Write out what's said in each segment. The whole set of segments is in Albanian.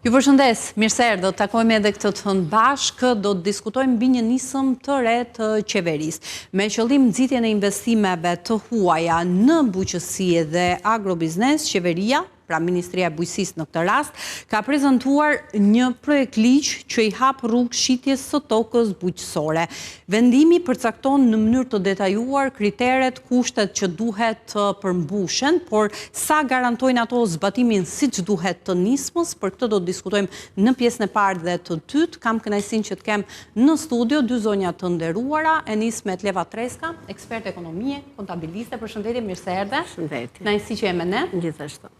Ju përshëndes, mirë se erdhët, do të takojmë edhe këtë të hënë bashkë, do të diskutojmë mbi një nisëm të re të qeverisë. Me qëllim nxitjen e investimeve të huaja në bujqësi dhe agrobiznes, qeveria, pra Ministria e Bujqësisë në këtë rast, ka prezantuar një projekt ligj që i hap rrugë shitjes së tokës bujqësore. Vendimi përcakton në mënyrë të detajuar kriteret, kushtet që duhet të përmbushen, por sa garantojnë ato zbatimin siç duhet të nismës, për këtë do të diskutojmë në pjesën e parë dhe të dytë. Kam kënaqësinë që të kem në studio dy zonja të nderuara, e nis me Tleva Treska, ekspert ekonomie, kontabiliste. Përshëndetje, mirë se erdhe. Përshëndetje. Kënaqësi që jemi me ne. Gjithashtu.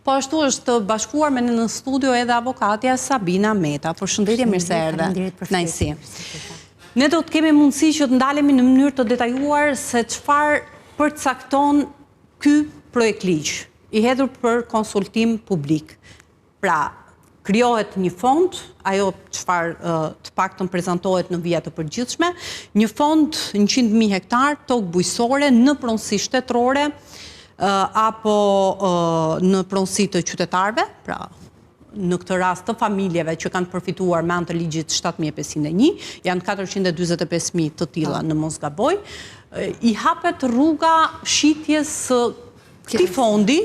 Po ashtu është bashkuar me në studio edhe avokatja Sabina Meta. Përshëndetje, mirë se erdhe. Kënaqësi. Ne do të kemi mundësi që të ndalemi në mënyrë të detajuar se çfarë përcakton ky projekt ligj i hedhur për konsultim publik. Pra, krijohet një fond, ajo çfarë të paktën prezantohet në vija të përgjithshme, një fond 100.000 hektar tokë bujqësore në pronësi shtetërore apo në pronësi të qytetarëve, pra në këtë rast të familjeve që kanë përfituar me anë të ligjit 7501, janë 445.000 të tilla në mos gaboj, i hapet rruga shitjes këtij fondi,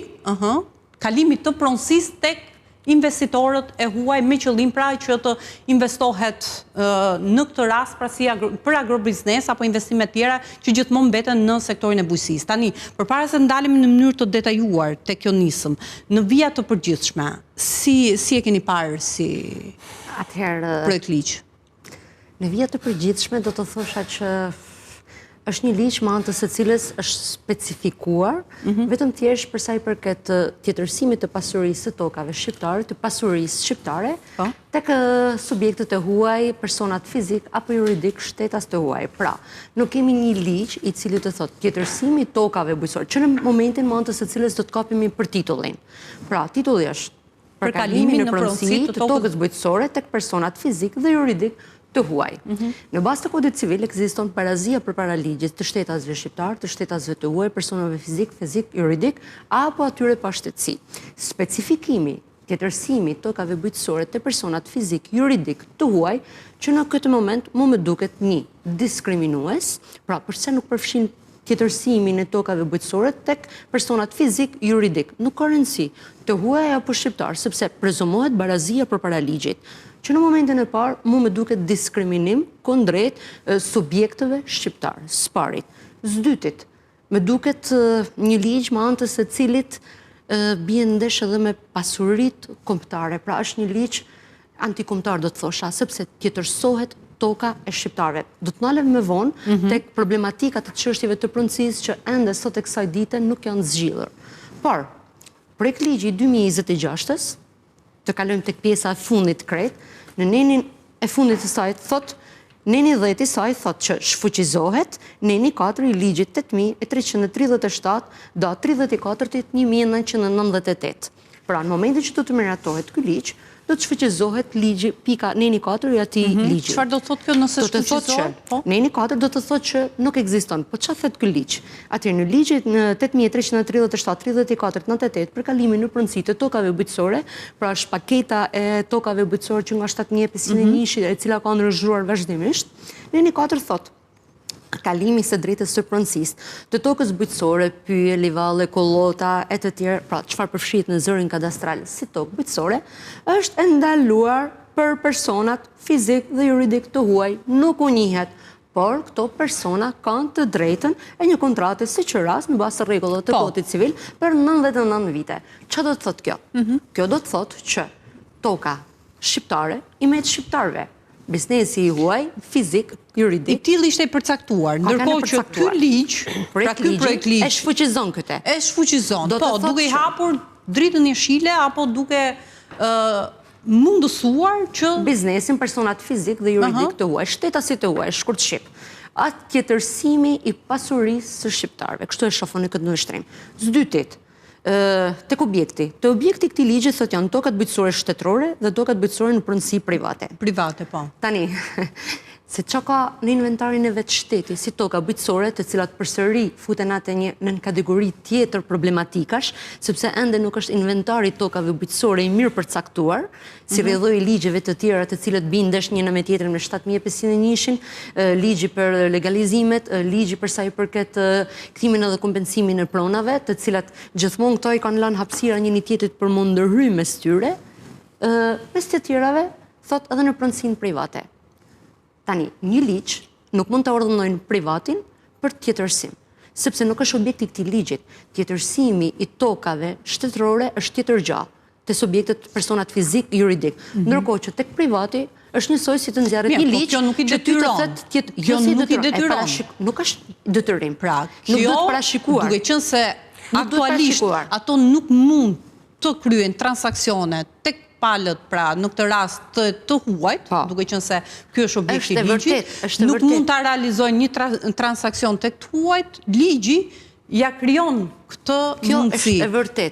kalimit të pronësisë tek investitorët e huaj me qëllim pra që të investohet në këtë rast pra si për agrobiznes apo investime tjera që gjithmonë mbeten në sektorin e bujqësisë. Tani, përpara se ndalemi në mënyrë të detajuar tek kjo nisëm, në vija të përgjithshme, si e keni parë si projekt ligj? Në vija të përgjithshme do të thosha që është një ligj me anë të së cilës është specifikuar vetëm thjesht për sa i përket tjetërsimit të pasurisë së tokave shqiptare, të pasurisë shqiptare, tek subjektet e huaj, personat fizik apo juridik shtetas të huaj. Pra, nuk kemi një ligj i cili të thotë tjetërsimi i tokave bujqësore, që në momentin me anë të së cilës do të kapemi për titullin. Pra, titulli është për kalimin në pronësi të tokës bujqësore tek personat fizik dhe juridik të huaj. Në bazë të kodit civil ekziston parazia përpara ligjit të shtetasve shqiptar, të shtetasve të huaj, personave fizik, juridik, apo atyre pa shtetësi. Specifikimi, tjetërsimi tokave bujqësore të personat fizik, juridik të huaj, që në këtë moment mu me duket një diskriminues, pra përse nuk përfshin tjetërsimin e tokave bujqësore tek personat fizik, juridik. Nuk ka rëndësi të huaj apo shqiptar, sepse prezumohet barazia përpara ligjit, që në momentin e parë mu me duket diskriminim kundrejt subjekteve shqiptar, sparit. Zdytit, me duket një ligj me anë të së cilit bie ndesh edhe me pasurit kombëtare, pra është një ligj antikombëtar do të thosha, sepse tjetërsohet toka e shqiptarëve. Do të ndalem me vonë tek problematikat e çështjeve të pronësisë që ende sot e kësaj dite nuk janë zgjidhur. Por, projekt ligji 2026-s, të kalojmë tek pjesa e fundit krejt, në nenin e fundit të saj thot, neni 10 i saj thot që shfuqizohet neni 4 i ligjit 8337 do 34/1998. Pra, në momentin që do të miratohet ky ligj, do të shfuqizohet ligji pika neni 4 i atij ligji. Çfarë do të thotë kjo nëse shfuqizohet? Neni 4 do të thotë që nuk ekziston. Po çfarë thot ky ligj? Atëherë në ligjit në 8337/34/98 për kalimin në pronësi të tokave bujqësore, pra është paketa e tokave bujqësore që nga 7101 e cila ka ndërzuar vazhdimisht, neni 4 thotë kalimi së drejtës së pronësisë të tokës bujqësore, pyje, livalle, kollota, e të tjerë, pra çfarë përfshihet në zërin kadastral si tokë bujqësore, është ndaluar për personat fizik dhe juridik të huaj, nuk u njihet, por këto persona kanë të drejtën e një kontrate si që rast në bazë të rregullave të kodit civil për 99 vite. Çfarë do të thotë kjo? Kjo do të thotë që toka shqiptare i merret shqiptarëve. Biznesi i huaj, fizik, juridik. I tillë ishte i përcaktuar, ndërkohë që ky ligj, pra ky projekt ligj e shfuqizon këtë. E shfuqizon, po, duke i hapur dritën jeshile apo duke mundësuar që biznesin personat fizik dhe juridik të huaj, shtetasit të huaj, shkurt shqip, atë tjetërsimi i pasurisë së shqiptarëve. Kështu e shohoni këtë ndërtrim. Zdytit, tek objekti. Te objekti këtij ligji thotë janë tokat bujqësore shtetërore dhe tokat bujqësore në pronësi private. Private, po. Tani, se që ka në inventarin e vetë shteti, si toka bujqësore, të cilat përsëri futen atë në kategori tjetër problematikash, sepse ende nuk është inventari tokave bujqësore i mirë përcaktuar, si rrjedhoi ligjeve të tjera të cilët bindesh njëna me tjetrën me 7501, ligji për legalizimet, ligji për sa i përket kthimin edhe kompensimin e pronave, të cilat gjithmonë këto i kanë lënë hapësira njëri tjetrit për mund ndërhyjë mes tyre, mes të tjerave, thot edhe në pronësinë private. Tani, një ligj nuk mund të ordonojnë privatin për tjetërsim, sepse nuk është objekti i këtij ligjit. Tjetërsimi i tokave shtetërore është tjetër gjë, te subjektet personat fizik, juridik. Ndërkohë që tek privati është njësoj si të nxjerrët një ligj që nuk i detyron. Kjo nuk i detyron. Nuk është detyrim. Pra, nuk duhet parashikuar. Duke qenë se aktualisht ato nuk mund të kryen transakcione tek palët, pra në këtë rast të huajt, duke qenë se ky është objekti i ligjit, nuk mund ta realizojnë një transakcion tek të huajt, ligji ja krijon këtë mundësi.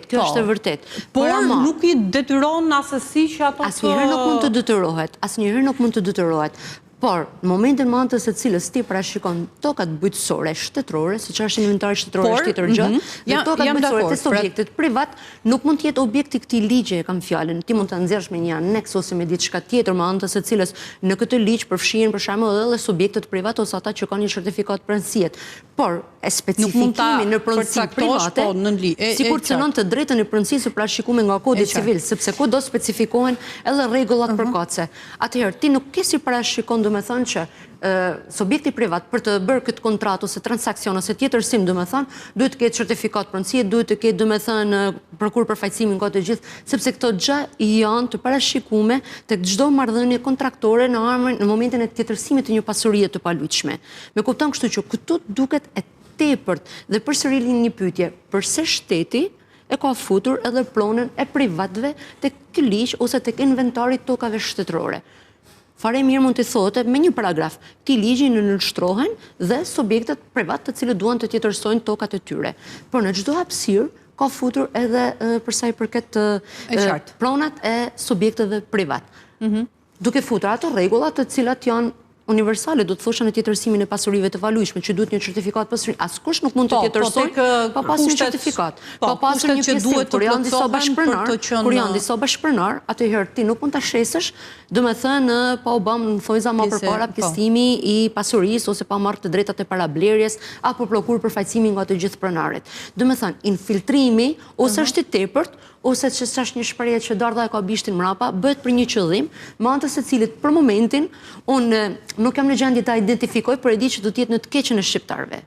Kjo është e vërtet. Por nuk i detyron asesi që ato të... Asnjëherë nuk mund të detyrohet. Por, në momentin më antës e cilës ti parashikon tokat bujqësore shtetërore, si që është inventari shtetërore është tjetër gjë, dhe tokat bujqësore të subjektit privat nuk mund të jetë objekti këtij ligje, kam fjalën. Ti mund ta nxjerrësh me një aneks ose me diçka tjetër më antës e cilës në këtë ligj përfshihen për shembull edhe subjektet privat ose ata që kanë një certifikat pronësie. Por, specifikimi në pronësi private, sikur cënon të drejtën e pronësisë parashikuar nga Kodi Civil, sepse ku do specifikohen edhe rregullat përkatëse. Atëherë ti nuk ke si parashikon, do me thënë që subjekti privat për të bërë këtë kontratë ose transakcion ose tjetërsim, do me thënë, duhet të ketë certifikat pronësie, duhet të ketë, do me thënë, prokur përfaqësimin nga të gjithë, sepse këto gjë janë të parashikume tek çdo marrëdhënie kontraktore në momentin e tjetërsimit të një pasurie të palujtshme. Me kupton kështu që këtu duket e tepërt dhe përsëri një pyetje, përse shteti e ka futur edhe pronën e privatëve tek ky ligj ose tek inventari tokave shtetërore. Fare mirë mund të thotë me një paragraf, këtij ligji nënshtrohen dhe subjektet privat të cilët duan të tjetërsojnë tokat e tyre. Por në çdo hapësirë ka futur edhe për sa i përket pronat e subjekteve privat. Duke futur ato rregulla të cilat janë universale, do të thosha në tjetërsimin e pasurive të valujshme, që duhet një certifikat pasuri. Askush nuk mund të tjetërsoj pa pasur një certifikat. Pa pasur një pjesë, kur janë disa bashkëpronar, atëherë ti nuk mund ta shesësh, domethënë pa u bëm në thojza më përpara pjesëtimi i pasurisë ose pa marrë të drejtat e parablerjes apo prokur përfaqësimi nga të gjithë pronarët. Domethënë, infiltrimi ose është i tepërt ose që është një shprehje që dardha e ka bishtin mrapa, bëhet për një qëllim, me anë të së cilit për momentin unë nuk jam në gjendje ta identifikoj, por e di që do të jetë në të keqen e shqiptarëve.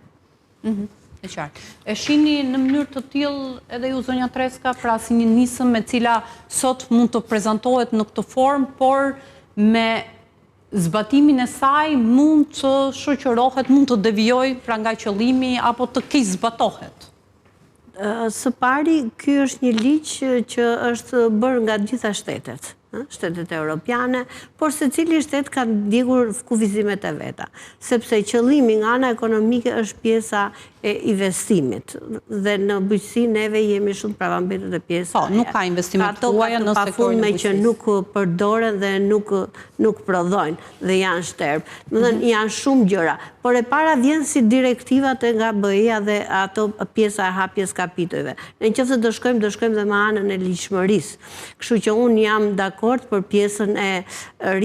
E qartë. E shihni në mënyrë të tillë edhe ju zonja Treska, pra si një nisëm me cila sot mund të prezantohet në këtë formë, por me zbatimin e saj mund të shoqërohet, mund të devijojë pra nga qëllimi apo të keq zbatohet. Së pari, ky është një ligj që është bërë nga të gjitha shtetet. Shtetet europiane, por secili shtet ka ndjekur kufizimet e veta, sepse qëllimi nga ana ekonomike është pjesa e investimit dhe në bujqësi neve jemi shumë pravambetët e pjesa. Po, nuk ka investimet tuaja në sektorin e bujqësisë. Që nuk përdoren dhe nuk prodhojnë dhe janë shterb. Janë shumë gjëra, por e para vjen si direktivat nga BE-ja dhe ato pjesa e hapjes kapitujve. Nëse do shkojmë dhe me anën e ligjshmërisë. Kështu që unë jam dakord për pjesën e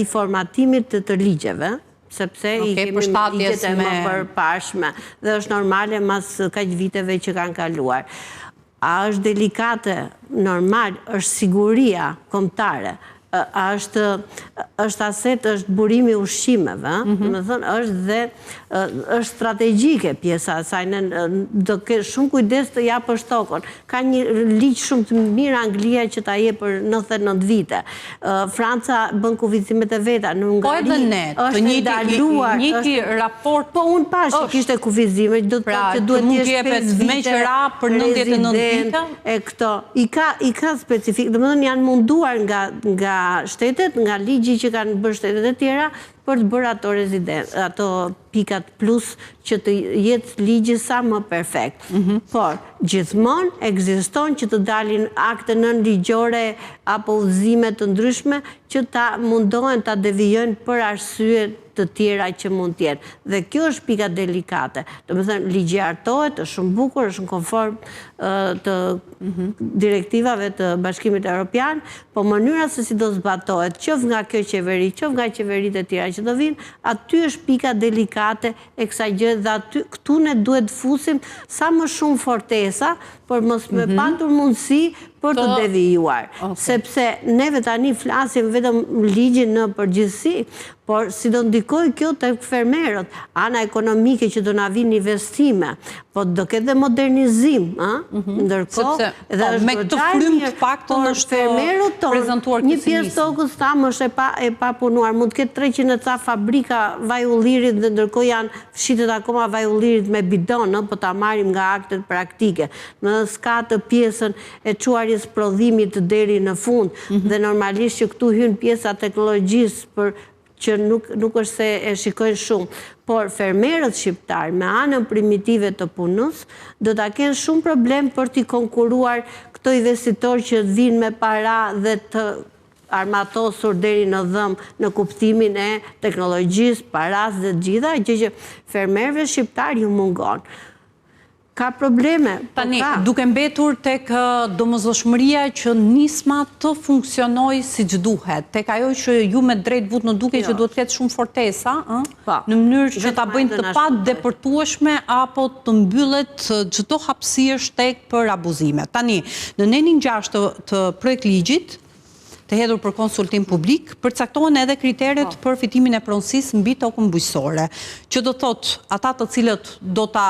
riformatimit të ligjeve, sepse i kemi ligjet e më përpashme dhe është normale mas kaq viteve që kanë kaluar. A është delikate, normal, është siguria kombëtare, është aset, është burimi ushqimeve, më thënë, është dhe është strategjike pjesa asaj, do ke shumë kujdes të japë shtokon. Ka një ligj shumë të mirë Anglia që ta jep për 99 vite. Franca bën kufizimet e veta, në Ungari është ndaluar. Njëti raport... Po unë pash që kishte kufizime, do të thotë që duhet të jesh 5 vite rezident e këto. I ka specifik, dhe më thënë janë munduar nga shtetet, nga ligji që kanë bërë shtetet e tjera, për të bërë ato pikat plus që të jetë ligji sa më perfekt. Por, gjithmonë ekziston që të dalin akte nënligjore apo udhëzime të ndryshme që ta mundohen ta devijojnë për arsye të tjera që mund tjenë. Dhe kjo është pika delikate. Do më thënë, ligjartohet, është shumë bukur, është në konform të direktivave të Bashkimit Evropian, po mënyra se si do zbatohet, qëf nga kjo qeveri, qëf nga qeverit e tjera që do vinë, aty është pika delikate e kësaj gjë dhe këtu ne duhet fusim sa më shumë fortesa, por mos me patur mundësi për të devijuar. Sepse neve tani flasim vetëm ligjin në përgjithësi, por si do ndikoj kjo të fermerët, ana ekonomike që do na vinë investime, po do ketë dhe modernizim, ndërkohë, edhe është me këtë frym të faktën është prezentuar një pjesë tokës tamë është e pa punuar, mund të ketë 300 ca fabrika vaj ullirit dhe ndërkohë janë fshitet akoma vaj ullirit me bidon, po ta marrim nga aktet praktike. Në s'ka të pjesën e çuarjes prodhimit deri në fund, dhe normalisht që këtu hyn pjesa teknologjisë për që nuk është se e shikojnë shumë, por fermerët shqiptarë me anën primitive të punës do ta kenë shumë problem për t'i konkuruar këto investitorë që vinë me para dhe të armatosur deri në dhëmë në kuptimin e teknologjisë, paras dhe gjitha, gjë që fermerëve shqiptarë ju mungon. Ka probleme. Tani, duke mbetur tek domosdoshmëria që nisma të funksionoj si që duhet, tek ajo që ju me drejt vut në duke që duhet ketë shumë fortesa, në mënyrë që ta bëjnë të pa depërtueshme apo të mbyllet çdo hapësirë shtek për abuzime. Tani, në nenin 6 të projekt ligjit, të hedhur për konsultim publik, përcaktohen edhe kriteret për fitimin e pronësisë mbi tokën bujqësore, që do thotë ata të cilët do ta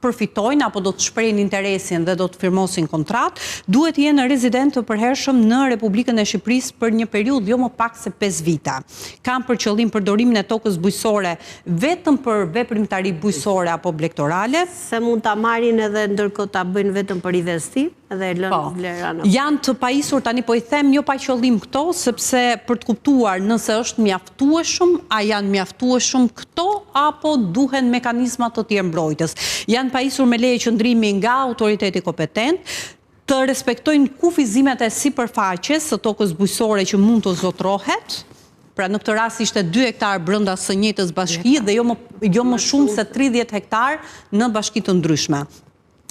përfitojnë apo do të shprehin interesin dhe do të firmosin kontratë, duhet jenë rezident të përhershëm në Republikën e Shqipërisë për një periudhë jo më pak se 5 vite. Kam për qëllim përdorimin e tokës bujqësore vetëm për veprimtari bujqësore apo blegtorale. Se mund ta marrin edhe ndërkohë ta bëjnë vetëm për investim dhe lënë vlera në. Janë të pajisur tani, po i them jo pa qëllim këto, sepse për të kuptuar nëse është mjaftueshëm, a janë mjaftueshëm këto apo duhen mekanizma të tjerë mbrojtës. Janë pajisur me leje qëndrimi nga autoriteti kompetent, të respektojnë kufizimet e sipërfaqes së tokës bujqësore që mund të zotrohet. Pra në këtë rast ishte 2 hektar brenda së njëjtës bashkie dhe jo më shumë se 30 hektar në bashki të ndryshme.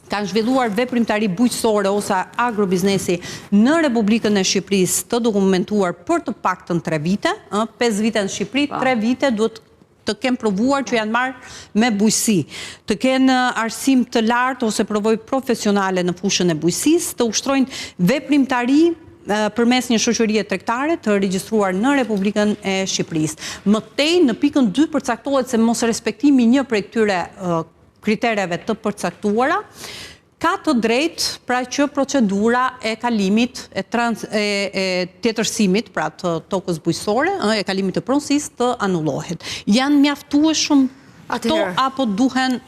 Kanë zhvilluar veprimtari bujqësore ose agrobiznesi në Republikën e Shqipërisë të dokumentuar për të paktën 3 vite, 5 vite në Shqipëri, 3 vite duhet të kenë provuar që janë marrë me bujqësi, të kenë arsim të lartë ose provojë profesionale në fushën e bujqësisë, të ushtrojnë veprimtari përmes një shoqërie tregtare të regjistruar në Republikën e Shqipërisë. Mëtej në pikën 2 përcaktohet se mos respektimi një prej këtyre kritereve të përcaktuara ka të drejtë pra që procedura e kalimit e tjetërsimit pra të tokës bujqësore, e kalimit të pronësisë të anullohet. Janë mjaftueshëm këto apo duhen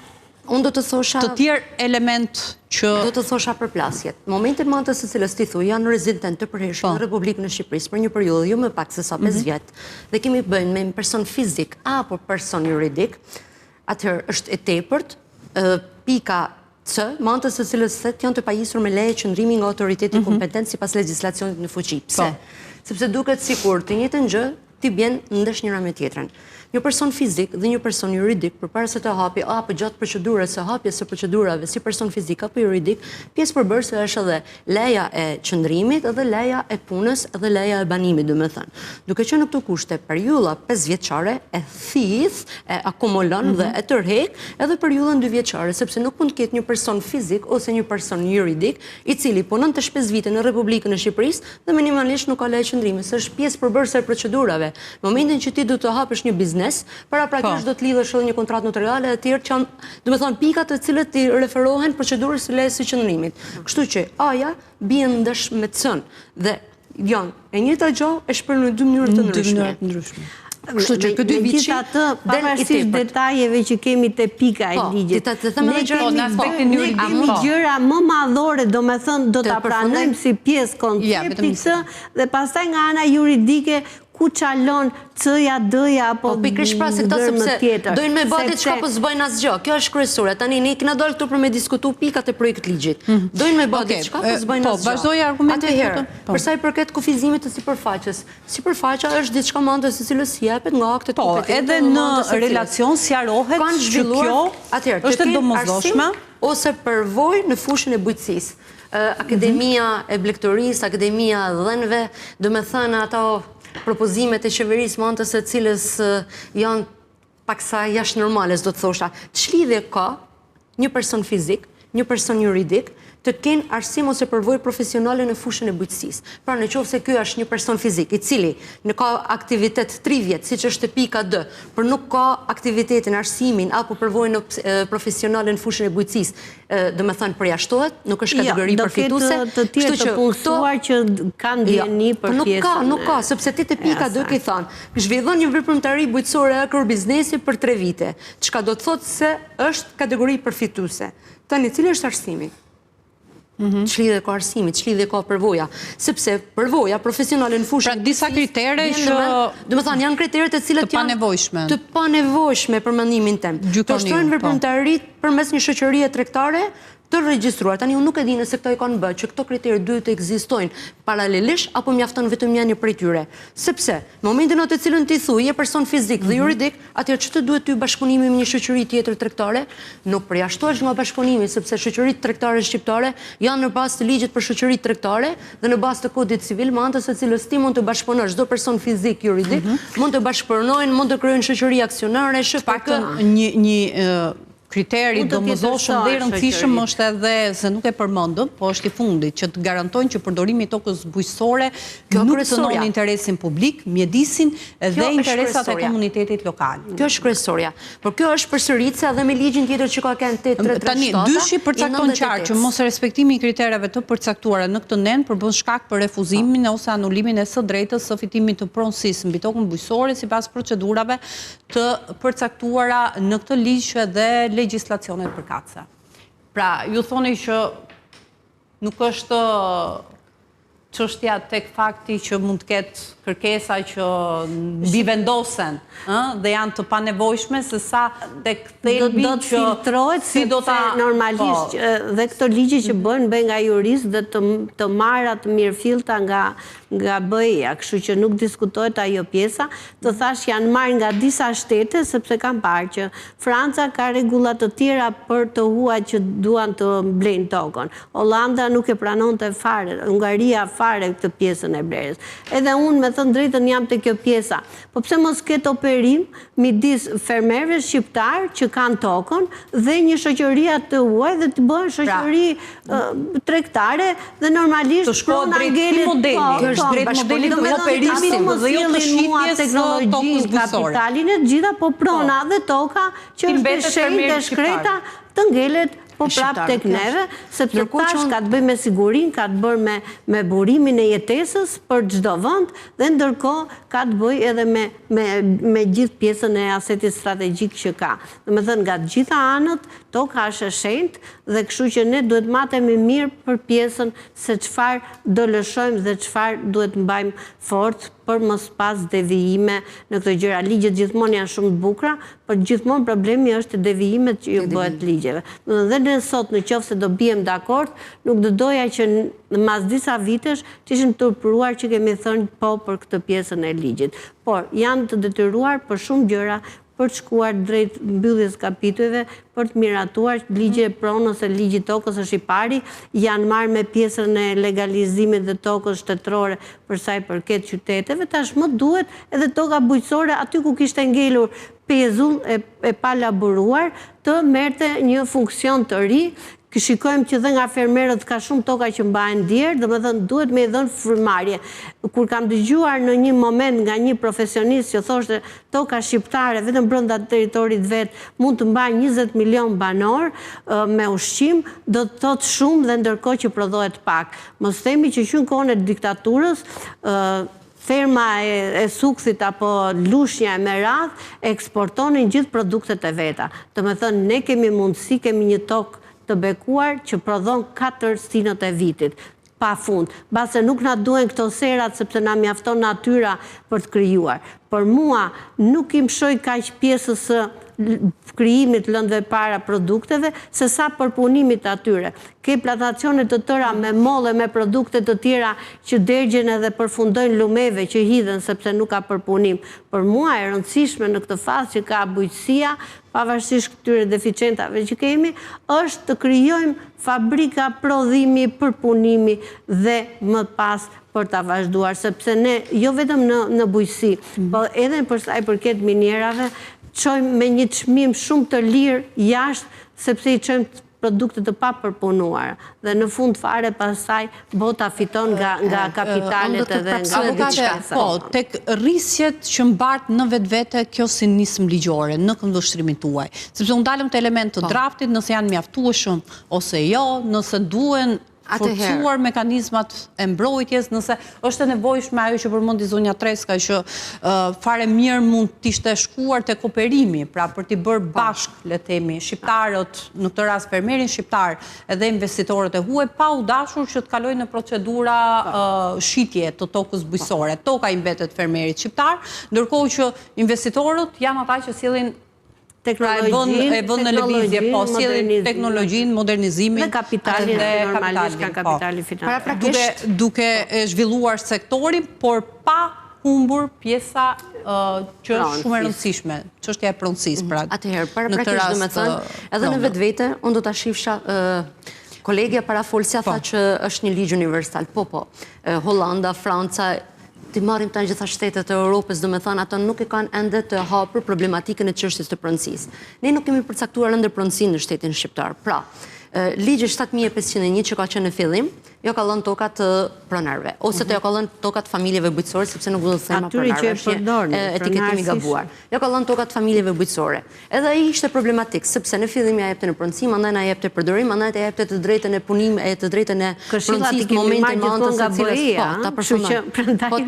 unë do të thosha të tjerë element që do të thosha përplasjet. Momentin më të së cilës ti thuaj janë rezident të përhershëm në Republikën e Shqipërisë për një periudhë jo më pak se sa 5 vjet dhe kemi bënë me një person fizik apo person juridik, atëherë është e tepërt. Pika C, mantës së cilës janë të pajisur me leje qëndrimi nga autoriteti kompetent sipas legjislacionit në fuqi. Pse? Sepse duket sikur të njëjtën gjë ti bjen ndesh njëra me tjetrën. Një person fizik dhe një person juridik përpara se të hapi apo gjatë procedurës së hapjes së procedurave si person fizik apo juridik, pjesë përbërëse është edhe leja e qëndrimit dhe leja e punës dhe leja e banimit, domethënë. Duke qenë në këto kushte, periudha 5 vjeçare e thith, e akumulon dhe e tërheq edhe periudhën 2 vjeçare, sepse nuk mund të ketë një person fizik ose një person juridik i cili punon të 5 vite në Republikën e Shqipërisë dhe minimalisht nuk ka leje qëndrimi, se është pjesë përbërëse e procedurave. Momentin që ti do të hapësh një biznes, para praktikisht do të lidhësh edhe një kontratë notariale e tjerë që janë, domethënë pikat të cilët i referohen procedurës së lejës së qëndrimit. Kështu që A-ja bien ndesh me C-n dhe janë e njëjta gjë e shprehur në 2 mënyra të ndryshme. Kështu që këtë 2 vite pavarësisht detajeve që kemi te pika e ligjit. Ne kemi gjëra më madhore, domethënë do ta pranojmë si pjesë koncepti këtë dhe pastaj nga ana juridike ku çalon C-ja, D-ja apo pikërisht pra se këta sepse tjetër. dojnë me bë diçka po s'bëjnë asgjë. Kjo është kryesore. Tani ne kena dalë këtu për me diskutu pikat e projekt ligjit. Dojnë me bë diçka po s'bëjnë asgjë. Po, vazhdoj argumentin. Atëherë, për sa i përket kufizimit të sipërfaqes. Sipërfaqja është diçka më anë të cilës jepet nga aktet kompetente. Po, edhe në relacion sqarohet që kjo është e domosdoshme ose përvojë në fushën e bujqësisë. Akademia e Blegtorisë, Akademia e Dhënëve, do me thënë ato propozimet e qeverisë më anë të së cilës janë paksa jashtë normale, do të thosha. Ç'lidhje ka një person fizik, një person juridik, të kenë arsim ose përvojë profesionale në fushën e bujqësisë. Pra në qoftë se ky është një person fizik, i cili në ka aktivitet 3 vjet, siç është pika D, por nuk ka aktivitetin, arsimin apo përvojën profesionale në fushën e bujqësisë, do të thënë përjashtohet, nuk është kategori përfituese. Të tjerë të punësuar që kanë dieni për pjesën. Nuk ka, sepse ti te pika D ke thënë, zhvillon një veprimtari bujqësore agrobiznesi për 3 vite, çka do të thotë se është kategori përfituese. Tani cili është arsimi? Ç'lidhje ka arsimi, ç'lidhje ka përvoja, sepse përvoja profesionale në fushën. Pra disa kritere që do të thënë janë kriteret të cilat janë të panevojshme për mendimin tim. Të shtrojnë veprimtaritë përmes një shoqërie tregtare të regjistruar. Tani unë nuk e di nëse këto i kanë bërë që këto kriteret duhet të ekzistojnë paralelisht apo mjafton vetëm një prej tyre. Sepse në momentin në të cilën ti thuaj je person fizik dhe juridik, atëherë ç'të duhet ty bashkëpunimi me një shoqëri tjetër tregtare, nuk përjashtohesh nga bashkëpunimi sepse shoqëritë tregtare shqiptare janë në bazë të ligjit për shoqëritë tregtare dhe në bazë të kodit civil, me anë të së cilës ti mund të bashkëpunosh çdo person fizik juridik, mund të bashkëpunojnë, mund të krijojnë shoqëri aksionare, një kriteri domosdoshëm dhe i rëndësishëm është edhe, se nuk e përmendëm, po është i fundit, që të garantojnë që përdorimi i tokës bujqësore nuk cënon interesin publik, mjedisin dhe interesat e komunitetit lokal. Kjo është kryesorja. Por kjo është përsëritse edhe me ligjin tjetër që ka kënë 837. Tani, dyshi përcakton qartë që mos respektimi i kritereve të përcaktuara në këtë nen përbën shkak për refuzimin ose anulimin e së drejtës së fitimit të pronësisë mbi tokën bujqësore sipas procedurave të përcaktuara në këtë ligj dhe legjislacionet përkatëse. Pra, ju thoni që nuk është çështja tek fakti që mund të ketë kërkesa që bivendosen dhe janë të panevojshme, se sa tek thelbi do të filtrohet si do ta normalisht dhe këto ligje që bëhen nga jurist dhe të marra të mirëfillta nga BE-ja, kështu që nuk diskutohet ajo pjesa, të thash janë marrë nga disa shtete sepse kam parë që Franca ka rregulla të tjera për të huajt që duan të blejnë tokën. Hollanda nuk e pranonte fare, Hungaria fare këtë pjesën e blerjes. Edhe unë me thënë drejtën jam të kjo pjesa. Po pse mos ketë operim midis fermerëve shqiptar që kanë tokën dhe një shoqëria të huaj dhe të bëhen shoqëri tregtare dhe normalisht të shkruan drejt modeli. Kjo është drejt modeli të operimit dhe jo të shitjes së tokës bujqësore. Kapitalin e gjitha, po prona dhe toka që është shenjtë e shkreta të ngelet po prap tek neve, sepse tash ka të bëjë me sigurinë, ka të bërë me burimin e jetesës për çdo vend dhe ndërkohë ka të bëjë edhe me gjithë pjesën e asetit strategjik që ka. Domethënë nga të gjitha anët toka është e shenjtë dhe kështu që ne duhet matemi mirë për pjesën se çfarë do lëshojmë dhe çfarë duhet mbajmë fort për mos pas devijime në këtë gjëra. Ligjet gjithmonë janë shumë të bukura, por gjithmonë problemi është devijimet që ju bëhet ligjeve. Dhe ne sot në qoftë se do bijem dakord, nuk do doja që mas disa vitesh të ishim turpëruar që kemi thënë po për këtë pjesën e ligjit. Por janë të detyruar për shumë gjëra për të shkuar drejt mbylljes kapitujve, për të miratuar ligje pronë ose ligji tokës është i pari, janë marrë me pjesën e legalizimit dhe tokës shtetërore për sa i përket qyteteve, tashmë duhet edhe toka bujqësore aty ku kishte ngelur pezull e pa laboruar të merrte një funksion të ri. Shikojmë që dhe nga fermerët ka shumë toka që mbahen djerë, dhe më thënë duhet me i dhënë frymarrje. Kur kam dëgjuar në një moment nga një profesionist që thoshte toka shqiptare vetëm brenda territorit vet mund të mbajnë 20 milion banor me ushqim, do të thotë shumë dhe ndërkohë që prodhohet pak. Mos themi që në kohën e diktaturës ferma e suksit apo lushnja e meradh eksportonin gjithë produktet e veta. Do të thënë ne kemi mundësi, kemi një tokë të bekuar që prodhon 4 stinët e vitit. pa fund. Base nuk na duen këto serat sepse na mjafton natyra për të krijuar. Për mua nuk i mshoj kaq pjesës së krijimit lëndëve para produkteve, se sa përpunimit atyre. Ke plantacione të tëra me molle, me produkte të tjera që dergjen edhe përfundojnë lumeve që hidhen sepse nuk ka përpunim. Për mua e rëndësishme në këtë fazë që ka bujqësia, pavarësisht këtyre deficientave që kemi, është të krijojmë fabrika prodhimi, përpunimi dhe më pas për ta vazhduar, sepse ne jo vetëm në bujqësi, po edhe për sa i përket minierave, çojmë me një çmim shumë të lirë jashtë, sepse i çojmë produkte të papërpunuara. Dhe në fund fare pastaj bota fiton nga kapitalet edhe nga diçka. Po, tek rrisjet që mbart në vetvete kjo si nismë ligjore në këndvështrimin tuaj. Sepse unë dalëm të element të draftit, nëse janë mjaftueshëm ose jo, nëse duhen forcuar mekanizmat e mbrojtjes, nëse është e nevojshme ajo që përmendi zonja Treska që fare mirë mund të ishte shkuar te kooperimi, pra për t'i bërë bashk, le të themi, shqiptarët, në këtë rast fermerin shqiptar edhe investitorët e huaj, pa u dashur që të kalojnë në procedura shitje të tokës bujqësore. Toka i mbetet fermerit shqiptar, ndërkohë që investitorët janë ata që sjellin e vën në lëvizje, po sjellin teknologjinë, modernizimin dhe kapitalin, normalisht ka kapitali financiar. Duke zhvilluar sektorin, por pa humbur pjesa që është shumë e rëndësishme, çështja e pronësisë, pra. Atëherë, paraprakisht domethënë, edhe në vetvete unë do ta shifsha kolegja parafolsja tha që është një ligj universal. Po, Hollanda, Franca, ti marrim të gjitha shtetet e Europës, do me thënë, ato nuk e kanë ende të hapur problematikën e çështjes të pronësisë. Ne nuk kemi përcaktuar ende pronësinë në shtetin shqiptar. Pra, ligji 7501 që ka qenë në fillim, jo ka lënë tokat të pronarëve, ose të jo ka lënë tokat familjeve bujqësore, sepse nuk do të thema pronarëve, etiketimi gabuar. Jo ka lënë tokat familjeve bujqësore. Edhe ai ishte problematik, sepse në fillim ja jepte në pronësi, mandaj na jepte përdorim, mandaj ja jepte të drejtën e punim, të drejtën e pronësisë në momentin më anë të cilës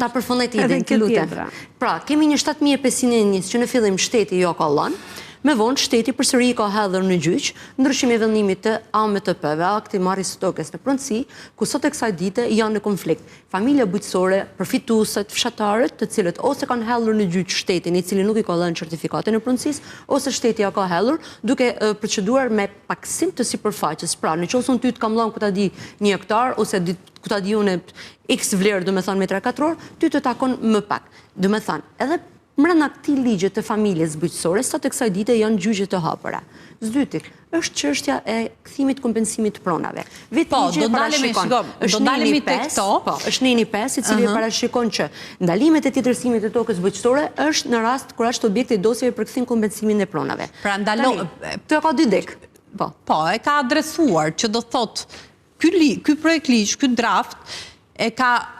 ta përfundoj ti idin, të lutem. Pra, kemi një 7501 që në fillim shteti jo ka lënë, me vonë shteti përsëri ka hedhur në gjyq ndryshimi i vendimit të AMTP-ve, akti marrjes së tokës në pronësi, ku sot e kësaj dite janë në konflikt. Familja bujqësore, përfituesit, fshatarët, të cilët ose kanë hedhur në gjyq shtetin, i cili nuk i ka lënë certifikatin e pronësisë, ose shteti ja ka hedhur, duke proceduar me paksim të sipërfaqes. Pra, nëse unë ty të kam lënë ku ta di 1 hektar ose ku ta di unë X vlerë, do me thënë metra katror, ty të takon më pak. Do me thënë, edhe mbrana këtij ligje të familjes bujqësore, sot e kësaj dite janë gjyqe të hapura. Zyti, është çështja e kthimit kompensimit të pronave. Po, do dalemi tek këto. Po, është neni 5 i cili parashikon që ndalimet e tjetërsimit të tokës bujqësore është në rast kur është objekti i dosjeve për kthim kompensimin e pronave. Pra ndalon të ka 2 dek. Po, e ka adresuar që do thotë ky projekt ligj, ky draft e ka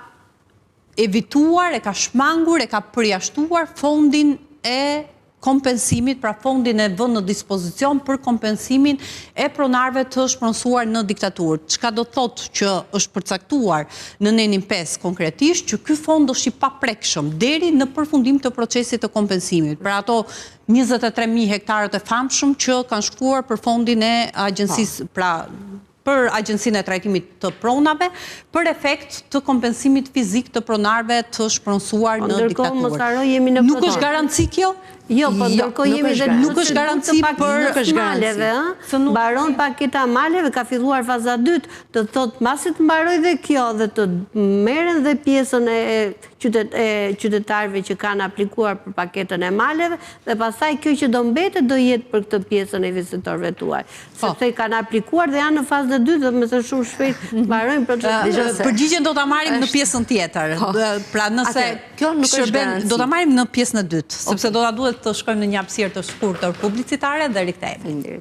evituar, e ka shmangur, e ka përjashtuar fondin e kompensimit, pra fondin e vënë në dispozicion për kompensimin e pronarëve të shpronësuar në diktaturë. Çka do thotë që është përcaktuar në nenin 5 konkretisht, që ky fond është i paprekshëm deri në përfundim të procesit të kompensimit. Pra ato 23.000 hektarët e famshëm që kanë shkuar për fondin e agjencisë, pra për Agjencinë e Trajtimit të Pronave, për efekt të kompensimit fizik të pronarëve të shpronësuar në diktaturë. Nuk është garanci kjo? Jo, po ndërkohë jemi dhe nuk është garanci për maleve, mbaron paketa maleve, ka filluar faza 2, të thotë masi të mbaroj dhe kjo dhe të merren dhe pjesën e qytetarëve që kanë aplikuar për paketën e maleve dhe pastaj kjo që do mbetet do jetë për këtë pjesën e investitorëve tuaj. Sepse kanë aplikuar dhe janë në fazën e 2, do të thotë shumë shpejt mbarojnë procedurën. Përgjigjen do ta marrim në pjesën tjetër. Pra nëse kjo nuk është garanci. Do ta marrim në pjesën e dytë, sepse do ta duhet të shkojmë në një hapësirë të shkurtër publicitare dhe rikthehemi.